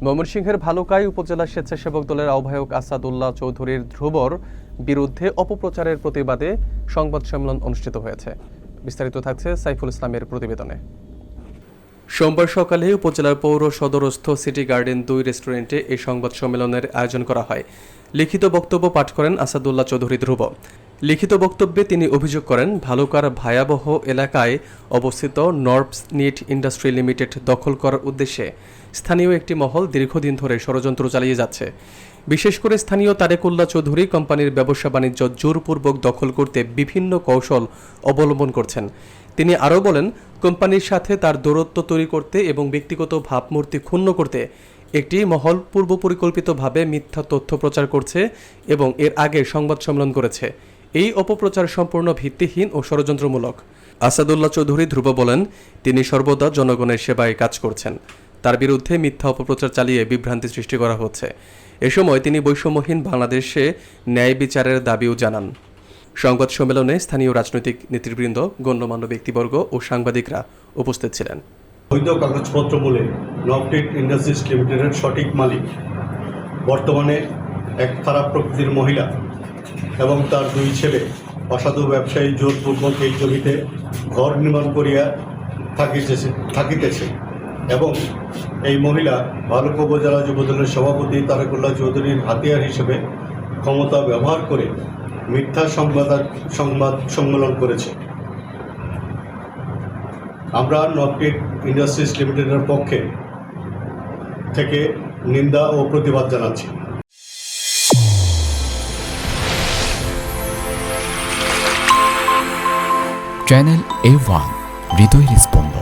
ময়মনসিংহের ভালুকায় উপজেলা স্বেচ্ছাসেবক দলের আহ্বায়ক আসাদুল্লাহ চৌধুরীর ধ্রুবর বিরুদ্ধে অপপ্রচারের প্রতিবাদে সংবাদ সম্মেলন অনুষ্ঠিত হয়েছে। বিস্তারিত থাকছে সাইফুল ইসলামের প্রতিবেদনে। সোমবার সকালে উপজেলার পৌর সদরস্থ সিটি গার্ডেন 2 রেস্টুরেন্টে এই সংবাদ সম্মেলনের আয়োজন করা হয়। লিখিত বক্তব্য পাঠ করেন আসাদুল্লাহ চৌধুরী ধ্রুব। লিখিত বক্তব্যে তিনি অভিযোগ করেন, ভালুকার ভয়াবহ এলাকায় অবস্থিত নর্বস নিট ইন্ডাস্ট্রি লিমিটেড দখল করার উদ্দেশ্যে স্থানীয় একটি মহল দীর্ঘদিন ধরে ষড়যন্ত্র চালিয়ে যাচ্ছে। বিশেষ করে স্থানীয় তারেকুল্লাহ চৌধুরী কোম্পানির ব্যবসা বাণিজ্য জোরপূর্বক দখল করতে বিভিন্ন কৌশল অবলম্বন করছেন। তিনি আরও বলেন, কোম্পানির সাথে তার দূরত্ব তৈরি করতে এবং ব্যক্তিগত ভাবমূর্তি ক্ষুণ্ণ করতে একটি মহল পূর্ব পরিকল্পিতভাবে মিথ্যা তথ্য প্রচার করছে এবং এর আগে সংবাদ সম্মেলন করেছে। এই অপপ্রচার সম্পূর্ণ ভিত্তিহীন ও ষড়যন্ত্রমূলক। আসাদুল্লাহ চৌধুরী ধ্রুব বলেন, তিনি সর্বদা জনগণের সেবায় কাজ করছেন। তার বিরুদ্ধে মিথ্যা অপপ্রচার চালিয়ে বিভ্রান্তি সৃষ্টি করা হচ্ছে। এ সময় তিনি বৈষম্যহীন বাংলাদেশে ন্যায় বিচারের দাবিও জানান। সংবাদ সম্মেলনে স্থানীয় রাজনৈতিক নেতৃবৃন্দ, গণ্যমান্য ব্যক্তিবর্গ ও সাংবাদিকরা উপস্থিত ছিলেন। বৈধ কাগজপত্র বলে নবটেক ইন্ডাস্ট্রিজ লিমিটেডের সঠিক মালিক বর্তমানে এক খারাপ প্রকৃতির মহিলা এবং তার 2 ছেলে অসাধু ব্যবসায়ী জোরপূর্বক এই জমিতে ঘর নির্মাণ করিয়া থাকিতেছে এবং এই মহিলা ভালুকা উপজেলা যুবদলের সভাপতি তারেকুল্লাহ চৌধুরীর হাতিয়ার হিসেবে ক্ষমতা ব্যবহার করে মিথ্যা সংবাদ সম্মেলন করেছে। আমরা নবটেক ইন্ডাস্ট্রিজ লিমিটেডের পক্ষে থেকে নিন্দা ও প্রতিবাদ জানাচ্ছি। চ্যানেল A1 হৃদয়ের স্পন্দন।